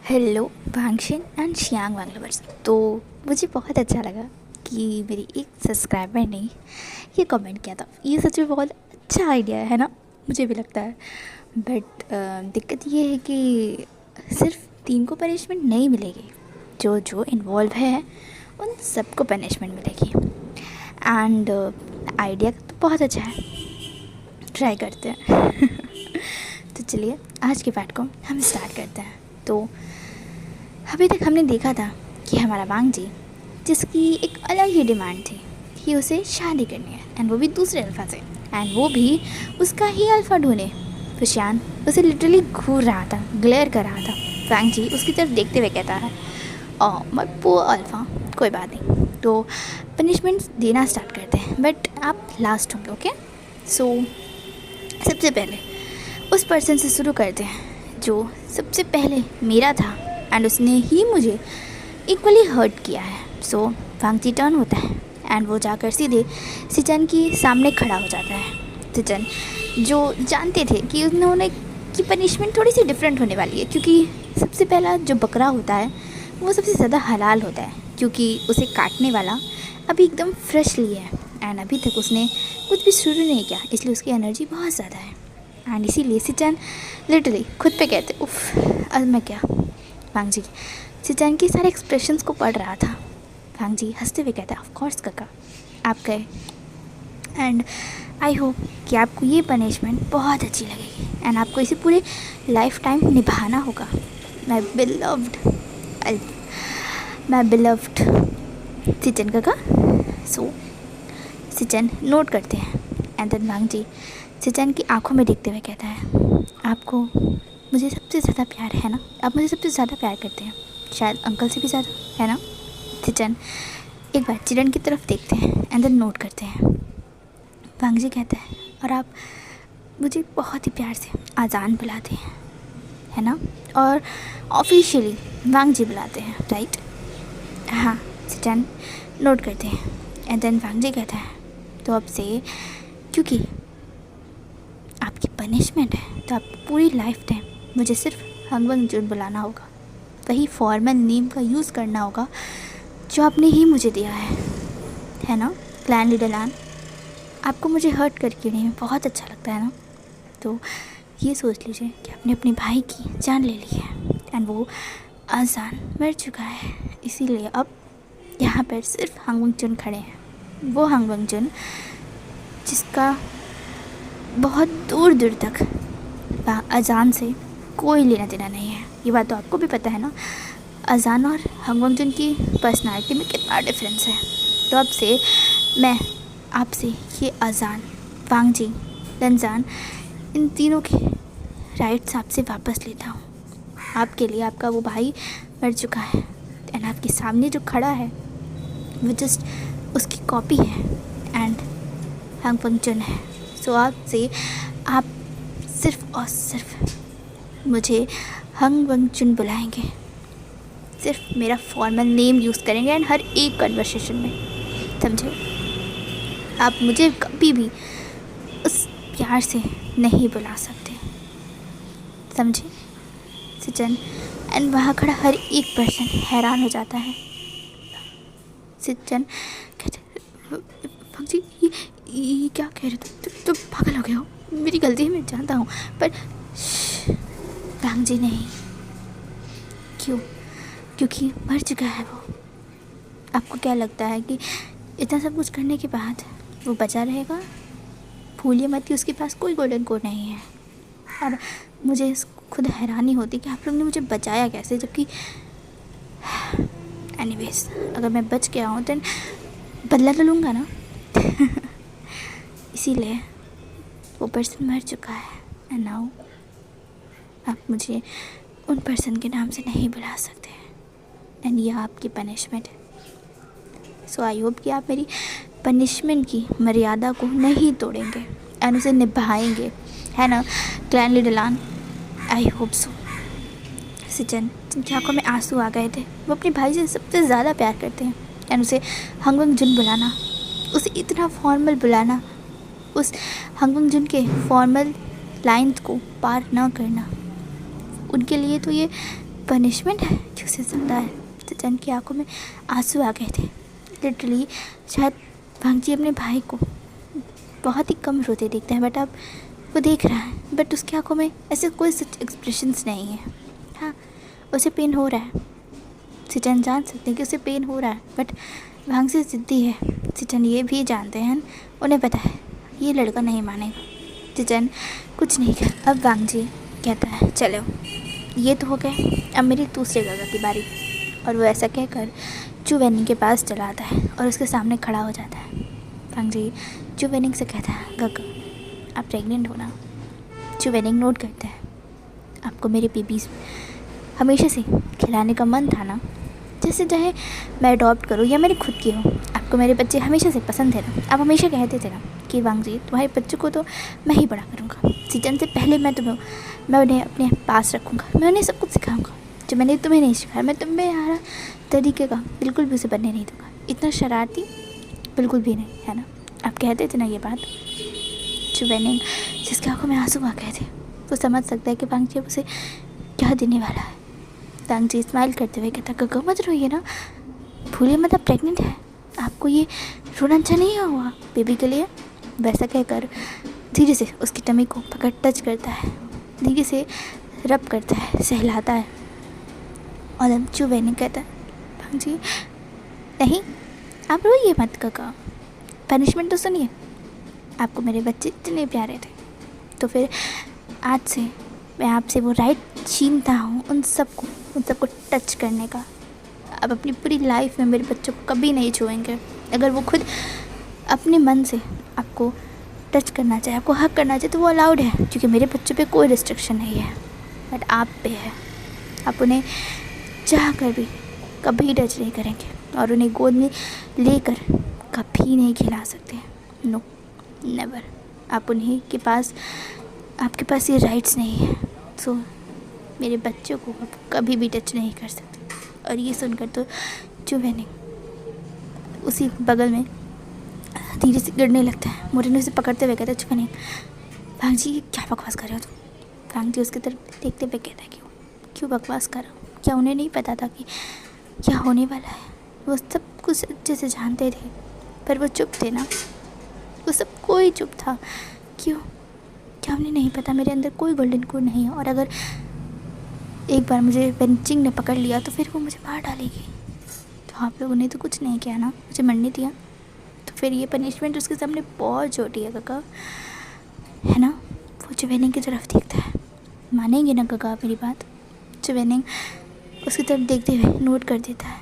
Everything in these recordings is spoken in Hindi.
हेलो वांगशिन एंड शियांग वांगलवर्स। तो मुझे बहुत अच्छा लगा कि मेरी एक सब्सक्राइबर ने ये कमेंट किया था। ये सच में बहुत अच्छा आइडिया है ना, मुझे भी लगता है। बट दिक्कत ये है कि सिर्फ 3 को पनिशमेंट नहीं मिलेगी, जो जो इन्वॉल्व है उन सबको पनिशमेंट मिलेगी। एंड आइडिया तो बहुत अच्छा है, ट्राई करते हैं। तो चलिए आज के पार्ट को हम स्टार्ट करते हैं। तो अभी तक हमने देखा था कि हमारा वांग जी, जिसकी एक अलग ही डिमांड थी कि उसे शादी करनी है, एंड वो भी दूसरे अल्फ़ा से, एंड वो भी उसका ही अल्फ़ा ढूंढे। फुशियान उसे लिटरली घूर रहा था, ग्लेयर कर रहा था। वांग जी उसकी तरफ देखते हुए कहता है, ओह माय पुअर अल्फ़ा, कोई बात नहीं, तो पनिशमेंट्स देना स्टार्ट करते हैं, बट आप लास्ट होंगे, ओके। सो सबसे पहले उस पर्सन से शुरू करते हैं जो सबसे पहले मेरा था एंड उसने ही मुझे इक्वली हर्ट किया है। सो वांगजी टर्न होता है एंड वो जाकर सीधे सिचन के सामने खड़ा हो जाता है। सिचन जो जानते थे कि उन्होंने की पनिशमेंट थोड़ी सी डिफरेंट होने वाली है, क्योंकि सबसे पहला जो बकरा होता है वो सबसे ज़्यादा हलाल होता है, क्योंकि उसे काटने वाला अभी एकदम फ्रेशली है एंड अभी तक उसने कुछ भी शुरू नहीं किया, इसलिए उसकी एनर्जी बहुत ज़्यादा है। एंड इसीलिए सिचन लिटरली खुद पे कहते, उफ अब मैं क्या। वांग जी सिचन के सारे एक्सप्रेशंस को पढ़ रहा था। वांग जी हंसते हुए कहता, ऑफ कोर्स काका, आप गए, एंड आई होप कि आपको ये पनिशमेंट बहुत अच्छी लगेगी एंड आपको इसे पूरे लाइफ टाइम निभाना होगा, माय बिलव्ड सिचन काका। सो सिचन नोट करते हैं एंड देन वांग जी सिचन की आंखों में देखते हुए कहता है, आपको मुझे सबसे ज़्यादा प्यार है ना, आप मुझे सबसे ज़्यादा प्यार करते हैं, शायद अंकल से भी ज़्यादा, है ना। सिचन एक बार चिरन की तरफ देखते हैं एंड देन नोट करते हैं। वांग जी कहता है, और आप मुझे बहुत ही प्यार से आज़ान बुलाते हैं, है ना, और ऑफिशियली वांग जी बुलाते हैं, राइट। हाँ, सिचन नोट करते हैं एंड देन वांग जी कहता है, तो अब से क्योंकि आपकी पनिशमेंट है तो आप पूरी लाइफ टाइम मुझे सिर्फ हंगवंग जुन बुलाना होगा, वही फॉर्मल नेम का यूज़ करना होगा जो आपने ही मुझे दिया है ना क्लैन लीडरलैंड। आपको मुझे हर्ट करके नहीं बहुत अच्छा लगता है ना, तो ये सोच लीजिए कि आपने अपने भाई की जान ले ली है एंड वो आज़ान मर चुका है, इसीलिए अब यहाँ पर सिर्फ हंगवंग जुन खड़े हैं। वो हंगवंग जुन जिसका बहुत दूर दूर तक अजान से कोई लेना देना नहीं है। ये बात तो आपको भी पता है ना, अजान और हंगवंग जुन की पर्सनालिटी में कितना डिफरेंस है। तो अब से मैं आपसे ये अजान, वांग जी, रमज़ान, इन तीनों के राइट्स आपसे वापस लेता हूँ। आपके लिए आपका वो भाई मर चुका है एंड आपके सामने जो खड़ा है वो जस्ट उसकी कॉपी है एंड हंगवंग जुन है। सो आपसे आप सिर्फ और सिर्फ मुझे हंगवंग जुन बुलाएंगे, सिर्फ मेरा फॉर्मल नेम यूज़ करेंगे एंड हर एक कन्वर्सेशन में, समझे। आप मुझे कभी भी उस प्यार से नहीं बुला सकते, समझे सिचन। एंड वहाँ खड़ा हर एक पर्सन हैरान हो जाता है। सिचन कहते, जी ये क्या कह रहे थे, तुम पागल हो गए हो, मेरी गलती है, मैं जानता हूँ, पर वांग जी नहीं। क्यों? क्योंकि मर चुका है वो। आपको क्या लगता है कि इतना सब कुछ करने के बाद वो बचा रहेगा? भूलिए मत कि उसके पास कोई गोल्डन कोड नहीं है। और मुझे खुद हैरानी होती कि आप लोग ने मुझे बचाया कैसे, जबकि एनीवेज अगर मैं बच गया हूँ तो बदला तो लूँगा ना। इसीलिए वो पर्सन मर चुका है एंड नाउ आप मुझे उन पर्सन के नाम से नहीं बुला सकते एंड यह आपकी पनिशमेंट है। सो आई होप कि आप मेरी पनिशमेंट की मर्यादा को नहीं तोड़ेंगे एंड उसे निभाएंगे, है ना क्लैन लीडरलैंड। I hope so. सिचन जिनकी आंखों में आंसू आ गए थे, वो अपने भाई से सबसे ज़्यादा प्यार करते हैं एंड उसे हंगवंग जुन बुलाना, उसे इतना फॉर्मल बुलाना, उस हंगवंग जुन के फॉर्मल लाइन्स को पार ना करना, उनके लिए तो ये पनिशमेंट है जो उसे ज़्यादा है। सचिन की आंखों में आंसू आ गए थे। लिटरली शायद भांजी अपने भाई को बहुत ही कम रोते देखते हैं, बट अब वो देख रहा है, बट उसकी आंखों में ऐसे कोई सच एक्सप्रेशंस नहीं है। हाँ, उसे पेन हो रहा है, सचिन जान सकते हैं कि उसे पेन हो रहा है, बट भांजी ज़िद्दी है। सचिन ये भी जानते हैं, उन्हें पता है ये लड़का नहीं मानेगा। सचिन कुछ नहीं कर। अब भांजी कहता है चलो ये तो हो गए, अब मेरी दूसरे गगा की बारी। और वो ऐसा कहकर चू वेनिंग के पास चला आता है और उसके सामने खड़ा हो जाता है। भांजी चू वेनिंग से कहता है गगा आप प्रेग्नेंट हो ना। चू वेनिंग नोट करता है आपको मेरे बेबीज़ हमेशा से खिलाने का मन था ना, जैसे चाहे मैं अडॉप्ट करूँ या मेरे खुद की हो, आपको मेरे बच्चे हमेशा से पसंद थे ना। आप हमेशा कहते थे ना कि भांजी तुम्हारे बच्चों को तो मैं ही बड़ा करूँगा, सीजन से पहले मैं उन्हें अपने पास रखूँगा, मैं उन्हें सब कुछ सिखाऊँगा जो मैंने तुम्हें नहीं सिखाया। मैं तुम्हें हर तरीके का बिल्कुल भी उसे बनने नहीं दूँगा, इतना शरारती बिल्कुल भी नहीं, है ना। आप कहते थे ना ये बात। जो वेनिंग जिसकी आंखों में आंसू आ गए थे वो समझ सकता है कि भांजी अब उसे क्या देने वाला है। भांजी स्माइल करते हुए कहता गगा मत रोइए ना, भूलिए मत आप प्रेग्नेंट है, आपको ये रोना अच्छा नहीं हुआ बेबी के लिए। वैसा कहकर धीरे से उसकी टमी को पकड़ टच करता है, धीरे से रब करता है, सहलाता है। और अब चू वेनिंग कहता है भांजी नहीं आप रोइए मत गगा, पनिशमेंट तो सुनिए, आपको मेरे बच्चे इतने प्यारे थे तो फिर आज से मैं आपसे वो राइट छीनता हूँ उन सबको टच करने का। अब अपनी पूरी लाइफ में मेरे बच्चों को कभी नहीं छुएंगे। अगर वो खुद अपने मन से आपको टच करना चाहे, आपको हक करना चाहे तो वो अलाउड है, क्योंकि मेरे बच्चों पे कोई रिस्ट्रिक्शन नहीं है, बट आप पे है। आप उन्हें चाह कर भी कभी टच नहीं करेंगे और उन्हें गोद में लेकर कभी नहीं खिला सकते। No never. आप उन्हीं के पास, आपके पास ये राइट्स नहीं है। सो मेरे बच्चों को आप कभी भी टच नहीं कर सकते। और ये सुनकर तो चू वेनिंग उसी बगल में धीरे से गिरने लगता है। मोरिन उसे पकड़ते हुए कहता है चू वेनिंग भांजी क्या बकवास कर रहे हो तुम। भांजी उसकी तरफ देखते हुए कहता है क्यों बकवास कर रहा हूँ, क्या उन्हें नहीं पता था कि क्या होने वाला है। वो सब कुछ अच्छे से जानते थे पर वो चुप थे ना, वो सब कोई चुप था। क्यों, क्या उन्हें नहीं पता मेरे अंदर कोई गोल्डन कोड नहीं है, और अगर एक बार मुझे बेंचिंग ने पकड़ लिया तो फिर वो मुझे मार डालेगी। तो आप लोगों ने तो कुछ नहीं किया ना, मुझे मरने दिया, तो फिर ये पनिशमेंट उसके सामने बहुत छोटी है गगा, है ना। वो चुवेनिंग की तरफ देखता है, मानेंगे ना गगा मेरी बात। चुवेनिंग उसकी तरफ देखते हुए नोट कर देता है।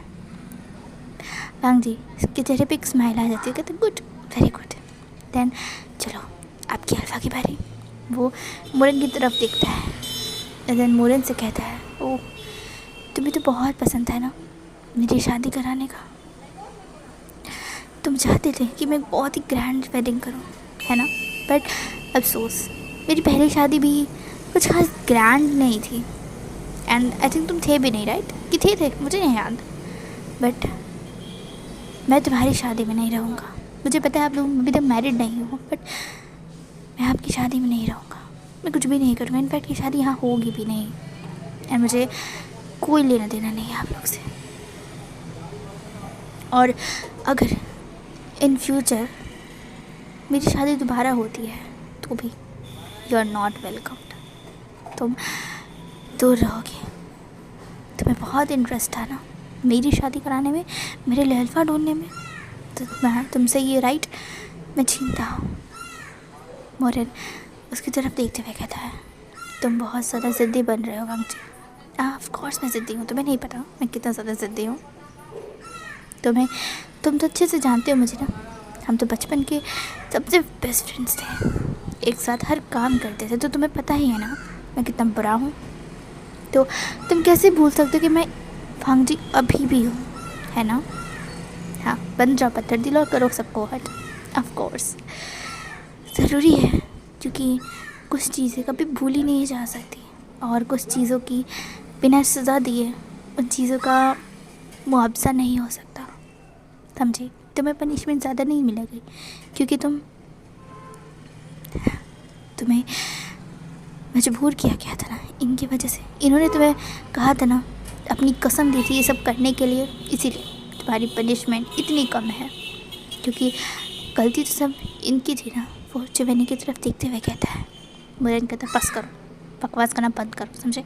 भांजी इसके चेहरे पे एक स्माइल आ जाती है, कहते गुड वेरी गुड, देन चलो आपकी अल्फा की बारी। वो मोरन की तरफ देखता है, देन मोरन से कहता है ओह तुम्हें तो बहुत पसंद है ना मेरी शादी कराने का, तुम चाहते थे कि मैं एक बहुत ही ग्रैंड वेडिंग करूं, है ना। बट अफसोस मेरी पहली शादी भी कुछ खास ग्रैंड नहीं थी, एंड आई थिंक तुम थे भी नहीं, राइट कि थे मुझे नहीं याद। बट मैं तुम्हारी शादी में नहीं रहूँगा, मुझे पता है आप लोग अभी तक मैरिड नहीं हो, बट मैं आपकी शादी में नहीं रहूँगा, मैं कुछ भी नहीं करूँगा। इनफैक्ट ये शादी यहाँ होगी भी नहीं, एंड मुझे कोई लेना देना नहीं है आप लोग से। और अगर इन फ्यूचर मेरी शादी दोबारा होती है तो भी यू आर नॉट वेलकम्ड, तुम दूर रहोगे। तुम्हें बहुत इंटरेस्ट था ना मेरी शादी कराने में, मेरे लिए अल्फा ढूंढने में, तो मैं तुमसे ये राइट मैं छीनता हूँ। मोरन उसकी तरफ देखते हुए कहता है तुम बहुत ज़्यादा ज़िद्दी बन रहे हो भांजी। ऑफ कोर्स मैं ज़िद्दी हूँ, तुम्हें नहीं पता मैं कितना ज़्यादा ज़िद्दी हूँ। तुम तो अच्छे से जानते हो मुझे ना, हम तो बचपन के सबसे बेस्ट फ्रेंड्स थे, एक साथ हर काम करते थे, तो तुम्हें पता ही है ना मैं कितना बुरा हूँ। तो तुम कैसे भूल सकते हो कि मैं भांजी अभी भी हूँ, है ना। हाँ बन जाओ पत्थर दिल और करो सबको हट। ऑफ कोर्स ज़रूरी है, क्योंकि कुछ चीज़ें कभी भूली नहीं जा सकती, और कुछ चीज़ों की बिना सज़ा दिए उन चीज़ों का मुआवजा नहीं हो सकता, समझी। तुम्हें पनिशमेंट ज़्यादा नहीं मिलेगी, क्योंकि तुम्हें मजबूर किया गया था ना इनकी वजह से। इन्होंने तुम्हें कहा था ना, अपनी कसम दी थी ये सब करने के लिए, इसीलिए तुम्हारी पनिशमेंट इतनी कम है। क्योंकि गलती तो सब इनकी थी ना। वो चवेनी की तरफ देखते हुए कहता है, मुरन कहता है, बस करो, बकवास करना बंद करो, समझे?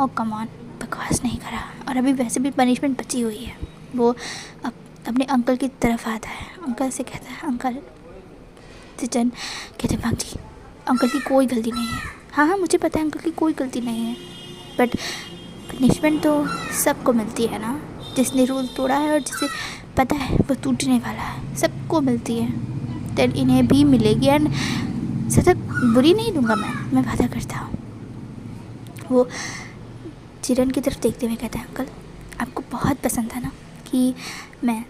और कमान बकवास नहीं करा, और अभी वैसे भी पनिशमेंट बची हुई है। वो अपने अंकल की तरफ आता है, अंकल से कहता है, अंकल। सिचन कहते हैं, भाग जी, अंकल की कोई गलती नहीं है। हाँ हाँ मुझे पता है अंकल की कोई गलती नहीं है, बट पनिशमेंट तो सबको मिलती है ना। जिसने रूल तोड़ा है और जिसे पता है वो टूटने वाला है, सबको मिलती है। देन इन्हें भी मिलेगी, एंड सदा बुरी नहीं दूंगा मैं वादा करता हूँ। वो चिरन की तरफ देखते हुए कहता है, अंकल आपको बहुत पसंद था ना कि मैं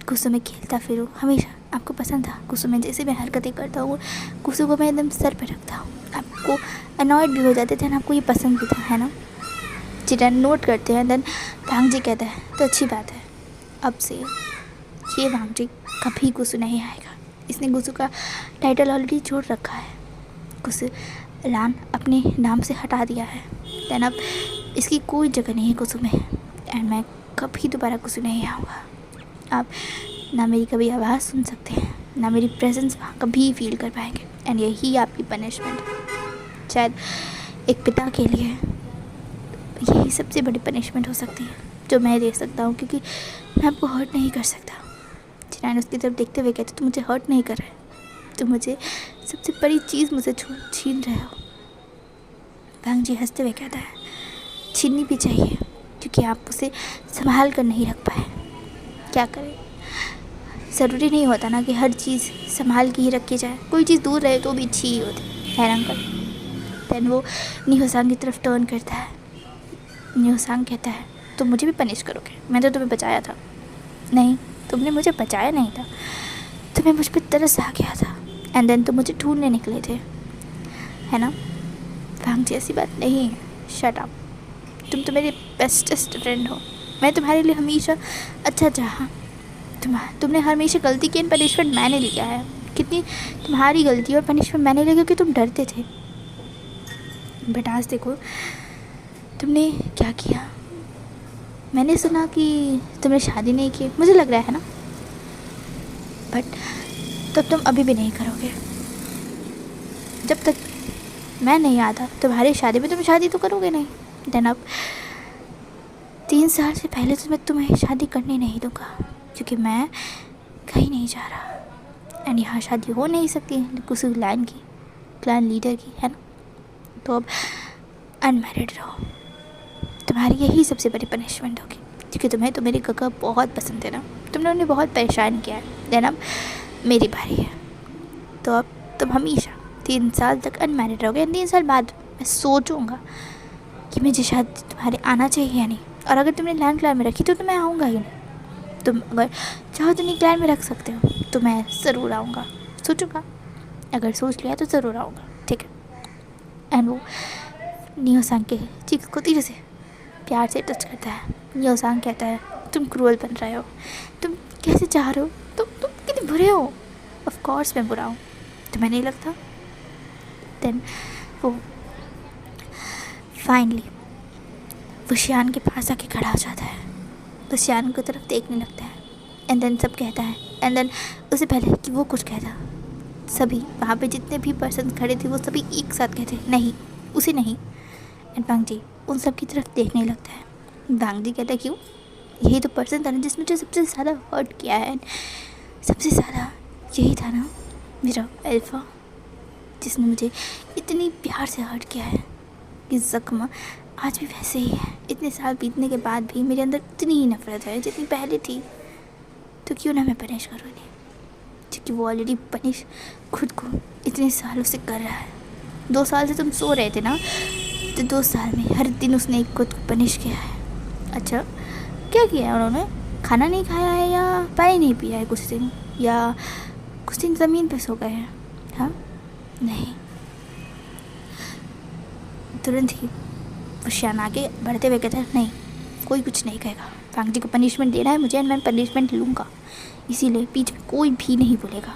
गुस्सों में खेलता फिरूँ, हमेशा आपको पसंद था गुस्सों में जैसे मैं हरकतें करता हूँ, गुस्सों को मैं एकदम सर पे रखता हूँ, आपको अनॉयड भी हो जाते थे ना, आपको ये पसंद भी था, है ना? चिरन नोट करते हैं। देन भांग जी कहता है, तो अच्छी बात है, अब से ये भांग जी कभी गुस्सू नहीं आएगा। इसने गुस्सू का टाइटल ऑलरेडी छोड़ रखा है, गुस्सू लान अपने नाम से हटा दिया है। देन अब इसकी कोई जगह नहीं है गुस्सू में, एंड मैं कभी दोबारा गुस्सू नहीं आऊँगा। आप ना मेरी कभी आवाज़ सुन सकते हैं, ना मेरी प्रेजेंस वहाँ कभी फील कर पाएंगे, एंड यही आपकी पनिशमेंट है। शायद एक पिता के लिए यही सबसे बड़ी पनिशमेंट हो सकती है जो मैं दे सकता हूँ, क्योंकि मैं आपको हर्ट नहीं कर सकता। चिरान उसकी तरफ देखते हुए कहते, तुम मुझे हर्ट नहीं कर रहे, तुम मुझे सबसे बड़ी चीज़ मुझे छीन रहे हो। भांग जी हंसते हुए कहता है, छीननी भी चाहिए, क्योंकि आप उसे संभाल कर नहीं रख पाए। क्या करें, ज़रूरी नहीं होता ना कि हर चीज़ संभाल के ही रखी जाए, कोई चीज़ दूर रहे तो भी अच्छी ही होती है ना अंकल? देन वो निहोसांग की तरफ टर्न करता है। निहोसांग कहता है, तुम मुझे भी पनिश करोगे? मैंने तो तुम्हें बचाया था। नहीं, तुमने मुझे बचाया नहीं था, तुम्हें मुझ पर तरस आ गया था, एंड देन तुम मुझे ढूंढने निकले थे, है ना? भांग जी ऐसी बात नहीं है, शट अप। तुम तो मेरे बेस्टेस्ट फ्रेंड हो, मैं तुम्हारे लिए हमेशा अच्छा चाहा। तुमने हमेशा गलती की, एंड पनिशमेंट मैंने लिया है। कितनी तुम्हारी गलती और पनिशमेंट मैंने लिया क्योंकि तुम डरते थे। बट आज देखो तुमने क्या किया। मैंने सुना कि तुमने शादी नहीं की, मुझे लग रहा है ना, बट तब तुम अभी भी नहीं करोगे। जब तक मैं नहीं आता तुम्हारी शादी में, तुम शादी तो करोगे नहीं। देन अब 3 साल से पहले तो मैं तुम्हें शादी करने नहीं दूँगा, क्योंकि मैं कहीं नहीं जा रहा, एंड यहाँ शादी हो नहीं सकती किसी क्लैन की, क्लैन लीडर की, है ना? तो अब अनमैरिड रहो, तुम्हारी यही सबसे बड़ी पनिशमेंट होगी, क्योंकि तुम्हें तो मेरे काका बहुत पसंद है ना, तुमने उन्हें बहुत परेशान किया है। देन अब मेरी बारी है, तो अब तुम हमेशा 3 साल तक अनमैरिड रहोगे। 3 साल बाद मैं सोचूंगा कि मुझे शायद तुम्हारे आना चाहिए या नहीं, और अगर तुमने लैंड क्लैन में रखी तो मैं आऊँगा ही नहीं। तुम अगर चाहो तो न्यूक्लियर में रख सकते हो, तो मैं ज़रूर आऊँगा, सोचूंगा, अगर सोच लिया तो ज़रूर आऊँगा, ठीक है? एंड वो नियोसांग के चीख को धीरे से प्यार से टच करता है। नियोसांग कहता है, तुम क्रूअल बन रहे हो, तुम कैसे चाह रहे हो, तुम कितने बुरे हो। ऑफ कोर्स मैं बुरा हूँ, तुम्हें नहीं लगता? देन वो फाइनली वशियान के पास आके खड़ा हो जाता है, वशियान की तरफ देखने लगता है, एंड देन सब कहता है, एंड देन उससे पहले कि वो कुछ कहता, सभी वहाँ पे जितने भी पर्सन खड़े थे वो सभी एक साथ कहते नहीं, उसे नहीं। एंड भांग जी उन सब की तरफ देखने लगता है। भांग जी कहता है, क्यों? यही तो पर्सन था ना जिसने मुझे सबसे ज़्यादा हर्ट किया है, सबसे ज़्यादा यही था ना मेरा अल्फ़ा, जिसने मुझे इतनी प्यार से हर्ट किया है कि ज़ख्म आज भी वैसे ही है। इतने साल बीतने के बाद भी मेरे अंदर इतनी ही नफरत है जितनी पहले थी, तो क्यों ना मैं पनिश करूँ नहीं, क्योंकि वो ऑलरेडी पनिश खुद को इतने सालों से कर रहा है। 2 साल से तुम सो रहे थे ना, तो 2 साल में हर दिन उसने खुद को पनिश किया है। अच्छा क्या किया है उन्होंने? खाना नहीं खाया है या पानी नहीं पिया है कुछ दिन, या कुछ दिन ज़मीन पे सो गए हैं? हाँ नहीं, तुरंत ही वशियान आगे बढ़ते हुए कहता है, नहीं कोई कुछ नहीं कहेगा, भांग जी को पनिशमेंट देना है मुझे, मैं पनिशमेंट लूँगा, इसीलिए बीच में कोई भी नहीं बोलेगा,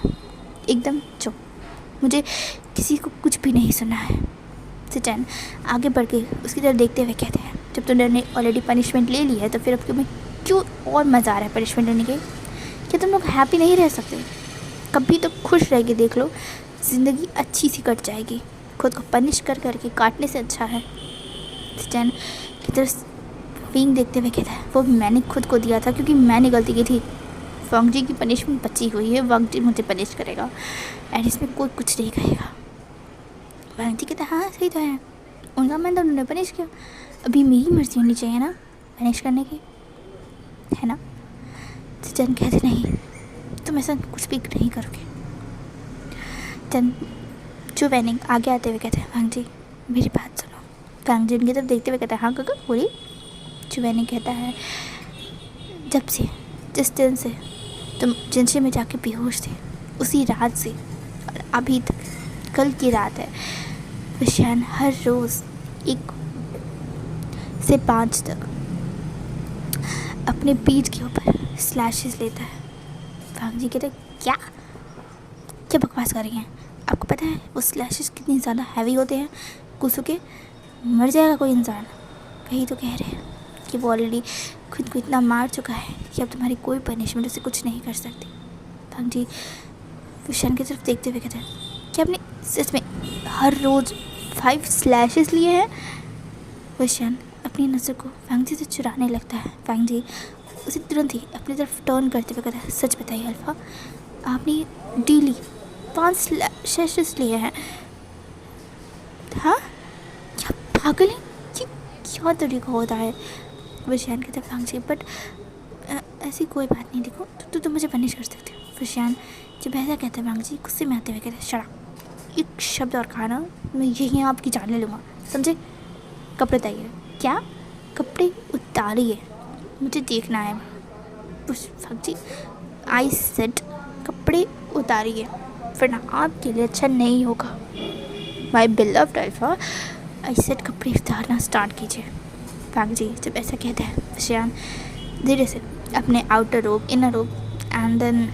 एकदम चुप, मुझे किसी को कुछ भी नहीं सुना है। सिचन आगे बढ़ के उसकी तरफ देखते हुए कहते हैं, जब तुमने ऑलरेडी पनिशमेंट ले ली है तो फिर अब तुम्हें क्यों और मज़ा आ रहा है पनिशमेंट लेने के? क्या तुम लोग हैप्पी नहीं रह सकते? कभी तो खुश रह के देख लो, ज़िंदगी अच्छी सी कट जाएगी। खुद को पनिश कर करके काटने से अच्छा है। सिचन की तरफ विंग देखते हुए कहता है, वो मैंने खुद को दिया था क्योंकि मैंने गलती की थी। वांग जी की पनिशमेंट बची हुई है, वांग जी मुझे पनिश करेगा एंड इसमें कोई कुछ नहीं कहेगा। वांग जी कहता है, हाँ सही तो है, उनका मैंने तो उन्होंने पनिश किया, अभी मेरी मर्जी होनी चाहिए ना पनिश करने की, है ना? सिचन कहते, नहीं तुम ऐसा कुछ भी नहीं करोगे। चन जो वैनिंग आगे आते हुए कहते हैं, वांग जी मेरी बात सुनो। वांग जी उनकी तरफ देखते हुए कहता है, हाँ काका बोलिए। जो वैनिंग कहता है, जब से जिस दिन से तुम जिनसे में जाके बेहोश थे उसी रात से और अभी तक, कल की रात है, विशान हर रोज़ 1 से 5 तक अपने पीठ के ऊपर स्लैशेस लेता है। वांग जी कहते, क्या क्या बकवास कर रही हैं? आपको पता है वो स्लैशेस कितनी ज़्यादा हैवी होते हैं, कुछ के मर जाएगा कोई इंसान। वही तो कह रहे हैं कि वो ऑलरेडी खुद को इतना मार चुका है कि अब तुम्हारी कोई पनिशमेंट उसे कुछ नहीं कर सकती। वांग जी विशान की तरफ देखते हुए कहते हैं, कि आपने सच में हर रोज़ 5 स्लैशेस लिए हैं? विशान अपनी नज़र को वांग जी से चुराने लगता है। वांग जी उसे तुरंत ही अपनी तरफ टर्न करते हुए कहता है, सच बताइए अल्फा, आपने डेली 5 स्लैशेस लिए हैं? हाँ क्या पागल है? ये क्या तरीका होता है? विशान कहता है, वांग जी बट ऐसी कोई बात नहीं, देखो तुम मुझे पनिश कर सकते हो। विशान जब ऐसा कहते हैं वांग जी गुस्से में आते हुए कहते हैं, शराब, एक शब्द और कहा ना मैं यही आपकी जान ले लूँगा, समझे? कपड़े उतारिए। क्या? कपड़े उतारिए, मुझे देखना है। वांग जी आई सेड कपड़े उतारिए वरना आपके लिए अच्छा नहीं होगा। माई बिलव्ड अल्फा, आई सेड कपड़े उतारना स्टार्ट कीजिए। वांग जी जब ऐसा कहते हैं विशान धीरे से अपने आउटर रोब, इनर रोब एंड देन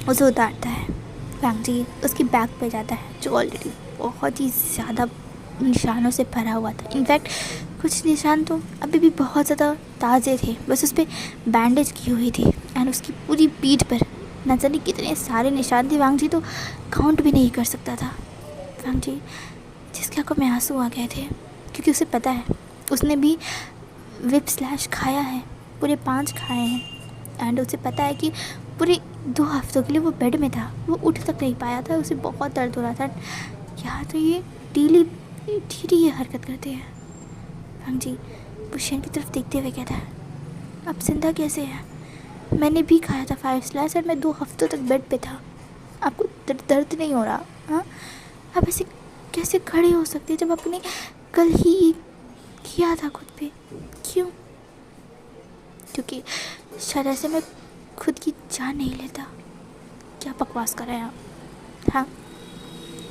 उसे उतारता है। वांग जी उसकी बैक पे जाता है जो ऑलरेडी बहुत ही ज़्यादा निशानों से भरा हुआ था। इनफैक्ट कुछ निशान तो अभी भी बहुत ज़्यादा ताज़े थे, बस उस पर बैंडेज की हुई थी एंड उसकी पूरी पीठ पर न जाने कितने सारे निशान थे। वांग जी तो काउंट भी नहीं कर सकता था। वांग जी जिसकी आंखों में आंसू आ गए थे क्योंकि उसे पता है उसने भी विप स्लैश खाया है, पूरे 5 खाए हैं एंड उसे पता है कि पूरे 2 हफ्तों के लिए वो बेड में था, वो उठ तक नहीं पाया था, उसे बहुत दर्द हो रहा था। यहाँ तो ये डेली ये हरकत करते हैं। वांग जी विशान की तरफ देखते हुए कहता है, अब जिंदा कैसे है? मैंने भी खाया था 5 स्लैश और मैं 2 हफ्तों तक बेड पे था, आपको दर्द नहीं हो रहा? हाँ, आप ऐसे कैसे खड़े हो सकते जब आपने कल ही किया था खुद पे? क्यों? क्योंकि शायद ऐसे मैं खुद की जान नहीं लेता। क्या बकवास कर रहे हैं आप? हाँ,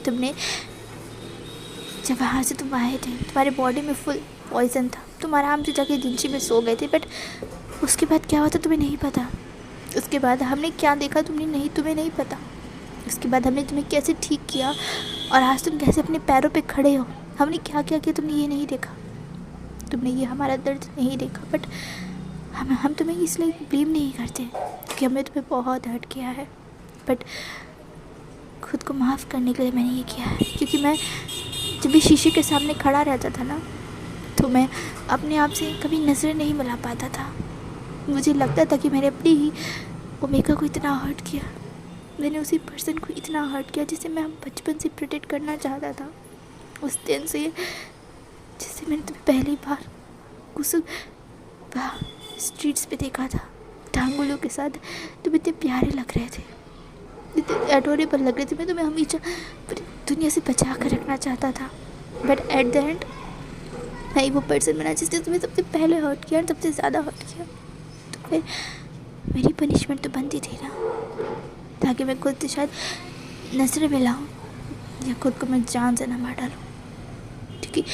तुमने जब वहाँ से तुम आए थे तुम्हारे बॉडी में फुल पॉइजन था, तुम आराम से जाके जिंची में सो गए थे, बट उसके बाद क्या हुआ था तुम्हें नहीं पता। उसके बाद हमने क्या देखा तुम्हें नहीं पता। उसके बाद हमने तुम्हें कैसे ठीक किया और आज तुम कैसे अपने पैरों पे खड़े हो, हमने क्या क्या किया तुमने ये नहीं देखा। तुमने ये हमारा दर्द नहीं देखा, बट हम तुम्हें इसलिए ब्लेम नहीं करते क्योंकि हमने तुम्हें बहुत हर्ट किया है, बट खुद को माफ़ करने के लिए मैंने ये किया है। क्योंकि मैं जब भी शीशे के सामने खड़ा रहता था ना तो मैं अपने आप से कभी नज़रें नहीं मिला पाता था। मुझे लगता था कि मैंने अपनी ही ओमेगा को इतना हर्ट किया, मैंने उसी पर्सन को इतना हर्ट किया जिसे मैं बचपन से प्रोटेक्ट करना चाहता था। उस दिन से जिससे मैंने तुम्हें पहली बार कुछ स्ट्रीट्स पे देखा था टांगुलों के साथ, तुम इतने प्यारे लग रहे थे, इतने एडोरेबल लग रहे थे। मैं तुम्हें हमेशा पूरी दुनिया से बचा कर रखना चाहता था, बट एट द एंड मैं वो पर्सन बना जिसने तुम्हें सबसे पहले हर्ट किया और सबसे ज़्यादा हर्ट किया। तो फिर मेरी पनिशमेंट तो बनती थी ना, ताकि मैं खुद से शायद नजरें मिलाऊँ या खुद को मैं जान से ना मार डालूँ। क्योंकि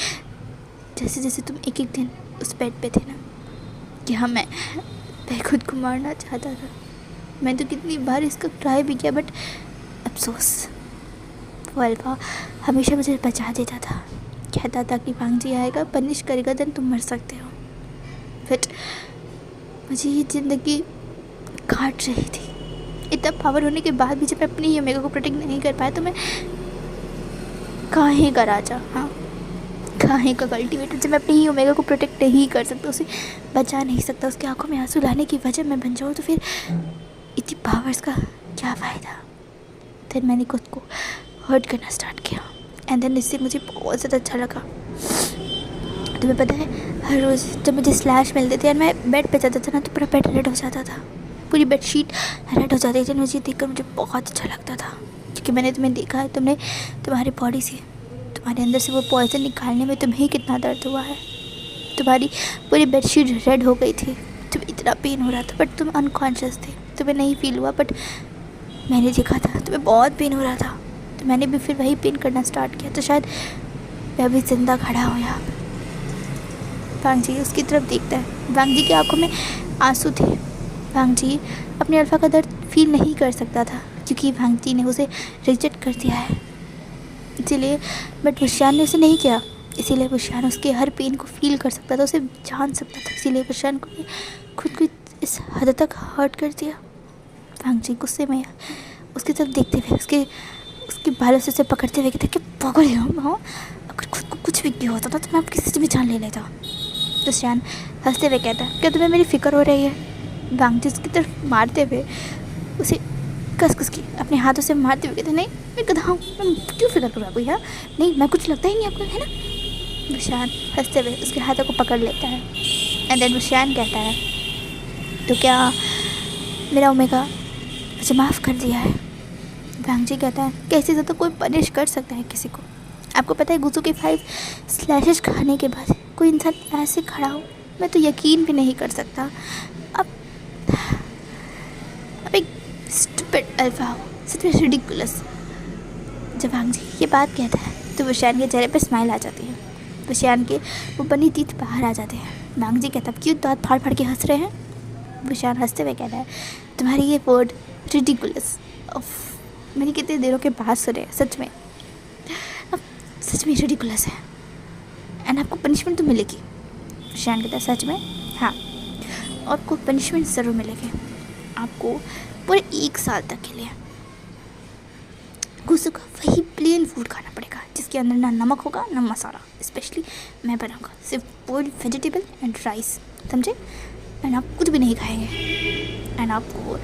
जैसे जैसे तुम एक एक दिन उस बेड पे थे ना कि हाँ मैं खुद को मारना चाहता था। मैं तो कितनी बार इसका ट्राई भी किया, बट अफसोस वो अल्फा हमेशा मुझे बचा देता था कहता था कि वांग जी आएगा, पनिश करेगा, देन तुम मर सकते हो। बट मुझे ये ज़िंदगी काट रही थी। इतना पावर होने के बाद भी जब मैं अपनी ही ओमेगा को प्रोटेक्ट नहीं कर पाया तो मैं काहे का राजा, हाँ काहे का कल्टीवेटर, जब मैं अपनी ही ओमेगा को प्रोटेक्ट नहीं कर सकता, उसे बचा नहीं सकता, उसकी आंखों में आंसू लाने की वजह मैं बन जाऊँ, तो फिर इतनी पावर्स का क्या फ़ायदा। फिर मैंने खुद को हर्ट करना स्टार्ट किया एंड देन इससे मुझे बहुत ज़्यादा अच्छा लगा। तुम्हें पता है, हर रोज़ जब मुझे स्लैश मिलते थे और मैं बेड पे जाता था ना, तो पूरा बेड रेड हो जाता था, पूरी बेडशीट रेड हो जाती थी। मुझे देखकर मुझे बहुत अच्छा लगता था, क्योंकि मैंने तुम्हें देखा है, तुमने तुम्हारी बॉडी से, तुम्हारे अंदर से वो पॉइज़न निकालने में तुम्हें कितना दर्द हुआ है। तुम्हारी पूरी बेडशीट रेड हो गई थी, तुम्हें इतना पेन हो रहा था, बट तुम अनकॉन्शियस थे, तुम्हें नहीं फील हुआ, बट मैंने देखा था तुम्हें बहुत पेन हो रहा था, तो मैंने भी फिर वही पेन करना स्टार्ट किया। तो शायद मैं अभी ज़िंदा खड़ा हो यहाँ। वांग जी उसकी तरफ देखता है, वांग जी की आंखों में आंसू थे। वांग जी अपने अल्फ़ा का दर्द फील नहीं कर सकता था, क्योंकि वांग जी ने उसे रिजेक्ट कर दिया है, इसीलिए। बट वुशियान ने उसे नहीं किया, इसीलिए वुशियान उसके हर पेन को फील कर सकता था, उसे जान सकता था, इसीलिए वुशियान को खुद को इस हद तक हर्ट कर दिया। वांग जी गुस्से में उसकी तरफ देखते हुए, उसके बालों से उसे पकड़ते हुए कहते कि पागल हो, अगर खुद को कुछ भी किया होता था तो मैं आपकी किसी भी जान ले लेता। तो वुशियान हंसते हुए कहता, क्या तुम्हें मेरी फ़िक्र हो रही है। वांग जी उसकी तरफ मारते हुए उसे कस के अपने हाथों से मारते हुए कहते, नहीं मैं गधा हूँ, मैं क्यों फिक्र करूँ आपको यार, नहीं मैं कुछ लगता ही नहीं आपको, है ना। वुशियान हंसते हुए उसके हाथों को पकड़ लेता है एंड देन वुशियान कहता है, तो क्या मेरा ओमेगा मुझे माफ़ कर दिया है। वांग जी कहता है, कैसे ज़्यादा कोई पनिश कर सकता है किसी को। आपको पता है गुजू के 5 स्लैशेस खाने के बाद कोई इंसान ऐसे खड़ा हो, मैं तो यकीन भी नहीं कर सकता। अब एक स्टूपिड अल्फा हो, सच में रिडिकुलस। जब वांग जी ये बात कहता है तो वुशियान के चेहरे पे स्माइल आ जाती है, वुशियान के वो बनी तीत बाहर आ जाते हैं। वांग जी कहता है, क्यों दांत फाड़ फाड़ के हंस रहे हैं। वुशियान हंसते हुए कहता है, तुम्हारी ये वर्ड रिडिकुलस, मैंने कितने दिनों के बाद सुने, सच में अब सच में रिडिकुलस है एंड आपको पनिशमेंट तो मिलेगी। वुशियान कहता है, सच में, हाँ आपको पनिशमेंट ज़रूर मिलेगी, आपको पूरे 1 साल तक के लिए गुस्सू का वही प्लेन फूड खाना पड़ेगा, जिसके अंदर ना नमक होगा ना मसाला, स्पेशली मैं बनाऊँगा, सिर्फ बॉइल्ड वेजिटेबल एंड राइस, समझे। एंड आप कुछ भी नहीं खाएंगे एंड आपको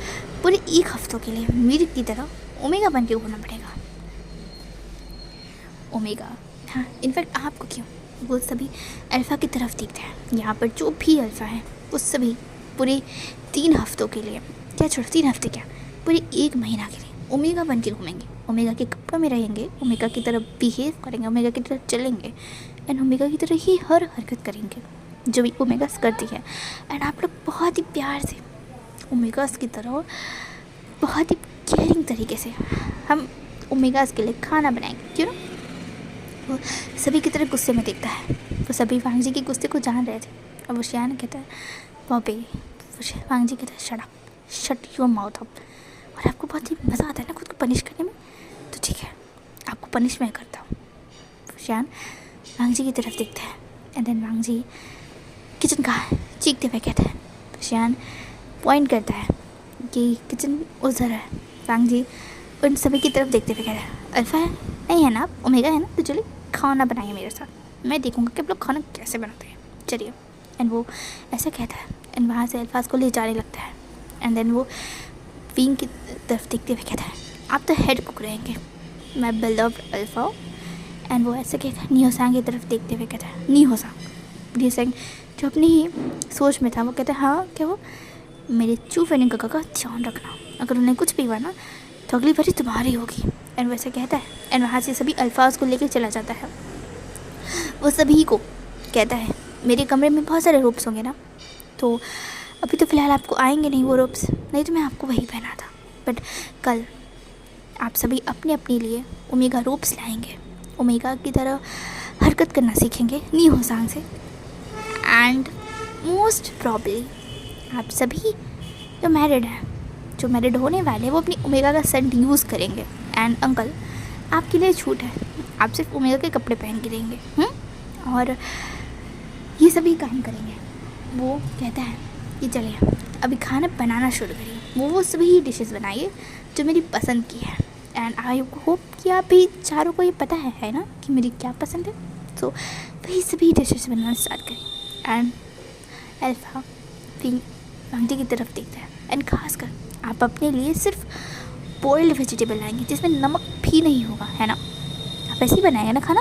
पूरे 1 हफ्तों के लिए मेरी की तरह ओमेगा बन के होना पड़ेगा। ओमेगा, हाँ इनफैक्ट आपको क्यों, वो सभी अल्फ़ा की तरफ देखते हैं। यहाँ पर जो भी अल्फ़ा है वो सभी पूरे 3 हफ्तों के लिए, क्या छोड़ो 3 हफ्ते क्या, पूरे 1 महीना के लिए ओमेगा बन के घूमेंगे, ओमेगा के कपड़ों में रहेंगे, ओमेगा की तरह बिहेव करेंगे, ओमेगा की तरह चलेंगे एंड ओमेगा की तरह ही हर हरकत करेंगे जो भी ओमेगास करती है। एंड आप लोग बहुत ही प्यार से ओमेगास की तरह, बहुत ही केयरिंग तरीके से हम ओमेगास के लिए खाना बनाएंगे, क्यों ना। वो सभी की तरह गुस्से में देखता है, वो सभी वांग जी के गुस्से को जान रहे थे। और वुशियान कहता है, पॉपी, वांग जी कहता है, shut up, shut your mouth up. और आपको बहुत ही मज़ा आता है ना खुद को पनिश करने में, तो ठीक है आपको पनिश मैं करता हूँ। वुशियान वांग जी की तरफ देखता है and then Wang ji kitchen कहाँ है चीखते हुए कहता है। वुशियान पॉइंट करता है कि किचन उधर है। वांग जी उन सभी की तरफ देखते हुए कहता है, अल्फ़ा है नहीं है ना, आप ओमेगा है ना, तो चलिए खाना बनाइए मेरे साथ, मैं देखूँगा कि आप लोग खाना कैसे बनाते हैं, चलिए। एंड वो ऐसा कहता है एंड वहाँ से अल्फाज को ले जाने लगता है एंड देन वो विंग की तरफ देखते हुए कहता है, आप तो हेड कुक रहेंगे, मैं बिलव्ड अल्फ़ा। एंड वो ऐसे कहता है नियोसांग की तरफ देखते हुए कहता है, नियोसांग जो अपनी ही सोच में था, वो कहता है, हाँ क्या, वो मेरे चू फेनिंग काका का ध्यान रखना, अगर उन्हें कुछ भी हुआ ना तो अगली बारी तुम्हारी होगी। एंड वैसे कहता है एंड वहाँ से सभी अल्फाज को लेकर चला जाता है। वो सभी को कहता है, मेरे कमरे में बहुत सारे रोप्स होंगे ना, तो अभी तो फ़िलहाल आपको आएंगे नहीं वो रोप्स, नहीं तो मैं आपको वही पहना था, बट कल आप सभी अपने अपने लिए ओमेगा रोप्स लाएंगे, ओमेगा की तरह हरकत करना सीखेंगे नियोसांग से। एंड मोस्ट प्रॉब्ली आप सभी जो मैरिड हैं, जो मैरिड होने वाले हैं, वो अपनी ओमेगा का सेंट यूज़ करेंगे। एंड अंकल आपके लिए छूट है, आप सिर्फ ओमेगा के कपड़े पहन के रहेंगे, और ये सभी काम करेंगे। वो कहता है कि चलिए अभी खाना बनाना शुरू करिए, वो सभी डिशेस बनाइए जो मेरी पसंद की है। एंड आई होप कि आप भी चारों को ये पता है ना कि मेरी क्या पसंद है। तो वही सभी डिशेस बनाना स्टार्ट करें। एंड अल्फा फिर आंटी की तरफ देखता है। एंड खासकर आप अपने लिए सिर्फ बॉइल्ड वेजिटेबल लाएंगे जिसमें नमक भी नहीं होगा, है ना? आप ऐसे ही बनाएंगे ना खाना?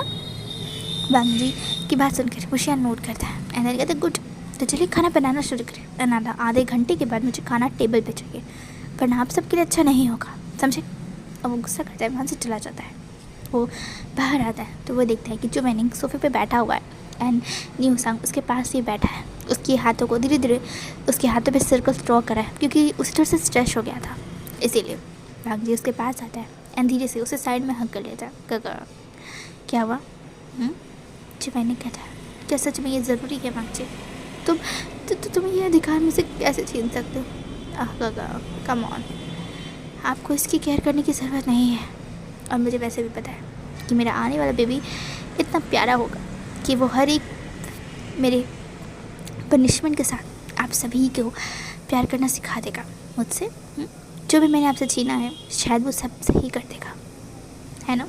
वांग जी की बात सुनकर होशियार नोट करता है। एंड कहते हैं गुड, तो चलिए खाना बनाना शुरू करें। आधे घंटे के बाद मुझे खाना टेबल पे चाहिए, वरना आप सबके लिए अच्छा नहीं होगा, समझे? और वो गुस्सा करता है, वहाँ से चला जाता है। वो बाहर आता है तो वो देखता है कि जो मैनिंग सोफे पे बैठा हुआ है एंड न्यू सांग उसके पास ही बैठा है। उसके हाथों को धीरे धीरे उसके हाथों पे सर्कल ड्रॉ करा है क्योंकि उसी तरह से स्ट्रेस हो गया था, इसीलिए वांग जी उसके पास आता है एंड धीरे से उसे साइड में हक कर लेता है। क्या हुआ? जो मैंने कहता है क्या सच में ये ज़रूरी है वांग जी? तुम ये अधिकार मुझसे कैसे छीन सकते हो? कम ऑन, आपको इसकी केयर करने की ज़रूरत नहीं है। और मुझे वैसे भी पता है कि मेरा आने वाला बेबी इतना प्यारा होगा कि वो हर एक मेरे पनिशमेंट के साथ आप सभी को प्यार करना सिखा देगा मुझसे। जो भी मैंने आपसे छीना है शायद वो सब सही कर देगा, है ना?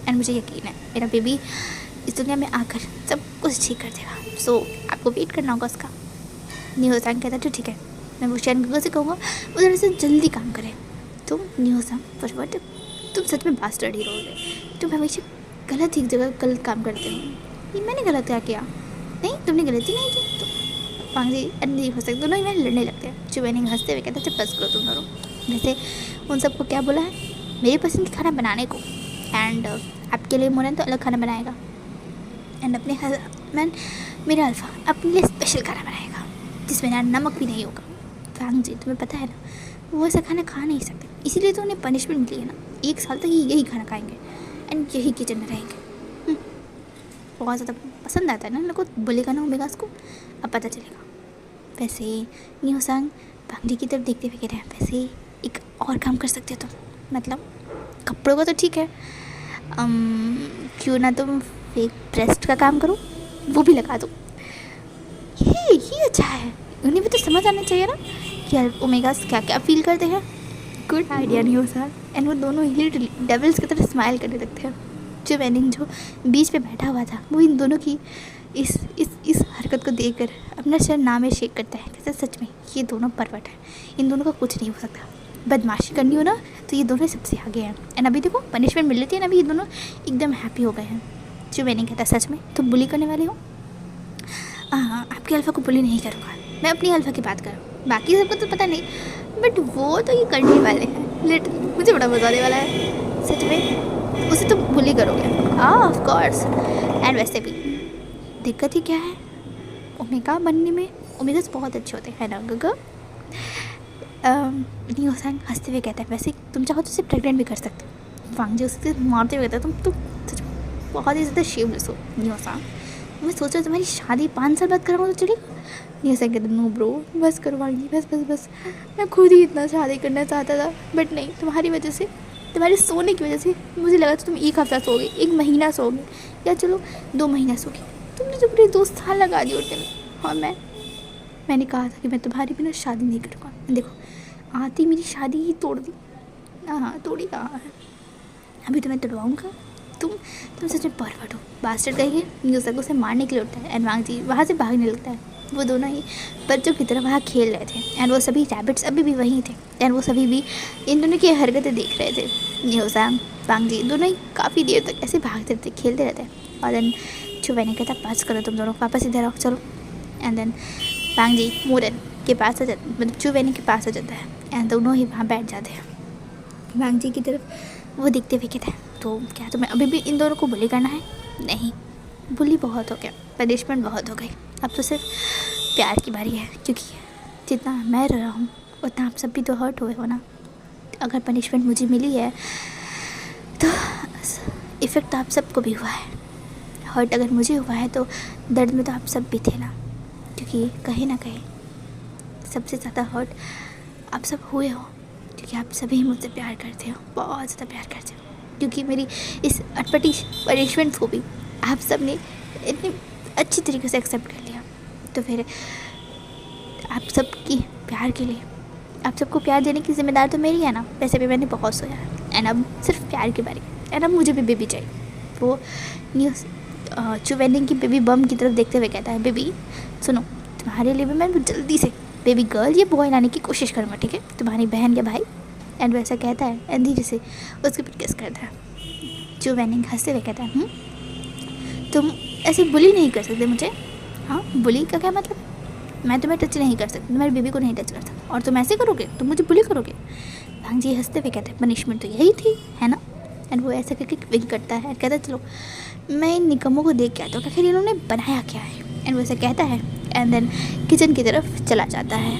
एंड मुझे यकीन है मेरा बेबी इस दुनिया में आकर सब कुछ ठीक कर देगा। सो आपको वेट करना होगा उसका। न्यू सांग कहता तो ठीक है, मैं वो शैन गंगा से कहूँगा वो ज़रा से जल्दी काम करें। तुम न्यू सांग फॉरवर्ड, तुम सच में बास्टर्ड हीरो हो गए। तुम हमेशा गलत ही जगह गलत काम करते हो। ये मैंने गलत क्या किया? नहीं, तुमने गलती नहीं की। तो वांग जी नहीं हो सकते, दोनों ही मैंने लड़ने लगते हैं। जो मैंने हंसते हुए कहते बस करो तुम दोनों। वैसे उन सबको क्या बोला है? मेरी पसंद की खाना बनाने को। एंड आपके लिए मोरन तो अलग खाना बनाएगा एंड अपने हस्बैंड मेरा अल्फा अपने लिए स्पेशल खाना बनाएगा जिसमें ना नमक भी नहीं होगा। वांग जी तुम्हें पता है ना वो ऐसा खाना खा नहीं सकते, इसीलिए तो उन्हें पनिशमेंट मिली है ना। 1 साल तक यही खाना खाएंगे एंड यही किचन में रहेंगे। बहुत ज़्यादा पसंद आता है ना लोगों को, बोलेगा ना ओमेगा को, अब पता चलेगा। वैसे न्यू सांग वांग जी की तरफ देखते हुए कह रहे हैं वैसे एक और काम कर सकते हो तुम, मतलब कपड़ों का तो ठीक है, क्यों ना तुम फेक ब्रेस्ट का काम करो, वो भी लगा दो। ये अच्छा है, उन्हें भी तो समझ आना चाहिए ना कि ओमेगास क्या क्या फील करते हैं। गुड आइडिया न्यू सांग। एंड वो दोनों ही डेविल्स की तरह स्माइल करने लगते हैं। जो मैनिंग जो बीच पे बैठा हुआ था वो इन दोनों की इस हरकत को देखकर अपना सर नामे शेक करता है। कहते सच में ये दोनों परवट है, इन दोनों का कुछ नहीं हो सकता। बदमाशी करनी हो ना तो ये दोनों सबसे आगे हैं। एंड अभी देखो पनिशमेंट मिल रही थी एंड अभी ये दोनों एकदम हैप्पी हो गए हैं। जो मैनिंग कहता सच में तुम बुली करने वाले हो? हाँ, आपकी अल्फा को बुली नहीं करूँगा, मैं अपनी अल्फा की बात करूँ, बाकी सबको तो पता नहीं, बट वो तो ये करने वाले हैं। लिट मुझे बड़ा मज़ा आने वाला है सच में। उसे तो बुली करोगे? हाँ ऑफ कोर्स। एंड वैसे भी दिक्कत ही क्या है ओमेगा बनने में? ओमेगास बहुत अच्छे होते हैं ना गगा। न्यू सांग हंसते हुए कहता है वैसे तुम चाहो तो उसे प्रेग्नेंट भी कर सकते हो। वांग जी उससे मारते हुए कहता है तुम सच बहुत ही ज़्यादा शेमलेस हो न्यू सांग। मैं सोचा तुम्हारी शादी 5 साल बाद कराऊँ तो चलेगा? न्यू सांग कहते नो ब्रो, बस करो वांग जी, बस। मैं खुद ही इतना शादी करना चाहता था, बट नहीं, तुम्हारी वजह से, तुम्हारे सोने की वजह से मुझे लगा था तुम 1 हफ्ता सोओगे, 1 महीना सोओगे, या चलो 2 महीना सोओगे। तुमने तो पूरे 2 साल लगा दिए उठने में। और मैंने कहा था कि मैं तुम्हारी बिना शादी नहीं करूँगा। देखो आती मेरी शादी ही तोड़ दी। हाँ तोड़ी कहाँ है, अभी तो मैं तोड़वाऊँगा। तुम सच में परवट हो। बास्टर्ड कहिए न्यू सांग उसे मारने के लिए उठता है एंड वांग जी वहाँ से भागने लगता है। वो दोनों ही बच्चों की तरह वहाँ खेल रहे थे एंड वो सभी रैबिट्स अभी भी वहीं थे एंड वो सभी भी इन दोनों की हरकतें देख रहे थे। न्यू सांग वांग जी दोनों ही काफ़ी देर तक ऐसे भागते रहते, खेलते रहते। और देन जो मैंने कहता पास करो तुम दोनों, वापस इधर आओ चलो। एंड देन वांग जी मोरन के पास आ जाता, मतलब चू वैनी के पास आ जाता है एंड दोनों ही वहाँ बैठ जाते हैं। वांग जी की तरफ वो देखते हुए कहता है तो क्या तुम्हें अभी भी इन दोनों को बुली करना है? नहीं, बुली बहुत हो गया, पनिशमेंट बहुत हो गई, अब तो सिर्फ प्यार की बारी है। क्योंकि जितना मैं रहा हूँ उतना आप सब भी तो हर्ट हुए हो ना। अगर पनिशमेंट मुझे मिली है तो इफ़ेक्ट तो आप सबको भी हुआ है। हर्ट अगर मुझे हुआ है तो दर्द में तो आप सब भी थे ना। क्योंकि कहीं ना कहीं सबसे ज़्यादा हर्ट आप सब हुए हो क्योंकि आप सभी मुझसे प्यार करते हो, बहुत ज़्यादा प्यार करते हो। क्योंकि मेरी इस अटपटी पनिशमेंट को भी आप सब ने इतनी अच्छी तरीके से एक्सेप्ट कर लिया। तो फिर आप सबकी प्यार के लिए, आप सबको प्यार देने की जिम्मेदार तो मेरी है ना। वैसे भी मैंने बहुत सोया है एंड अब सिर्फ प्यार की बारी। एंड अब मुझे भी बेबी चाहिए। वो न्यूज़ चू वेंडिंग की बेबी बम की तरफ देखते हुए कहता है, बेबी सुनो, तुम्हारे लिए भी मैं जल्दी से बेबी गर्ल या बॉय लाने की कोशिश करूँगा, ठीक है, तुम्हारी बहन या भाई। एंड वैसा कहता है एंड धीरे से उसके ऊपर किस करता है। चू वेंडिंग हंसते हुए कहता है, तुम ऐसे बुली नहीं कर सकते मुझे। हाँ, बुली का क्या मतलब? मैं तुम्हें टच नहीं कर सकती, तुम्हारी बेबी को नहीं टच कर सकता, और तुम ऐसे करोगे, तुम मुझे बुली करोगे। भांग जी हंसते हुए कहते हैं, पनिशमेंट तो यही थी, है ना। एंड वो ऐसे करके विंक करता है, कहता है चलो मैं इन निकम्मों को देख के आता हूँ, आखिर इन्होंने बनाया क्या है। एंड वो ऐसे कहता है एंड देन किचन की तरफ चला जाता है।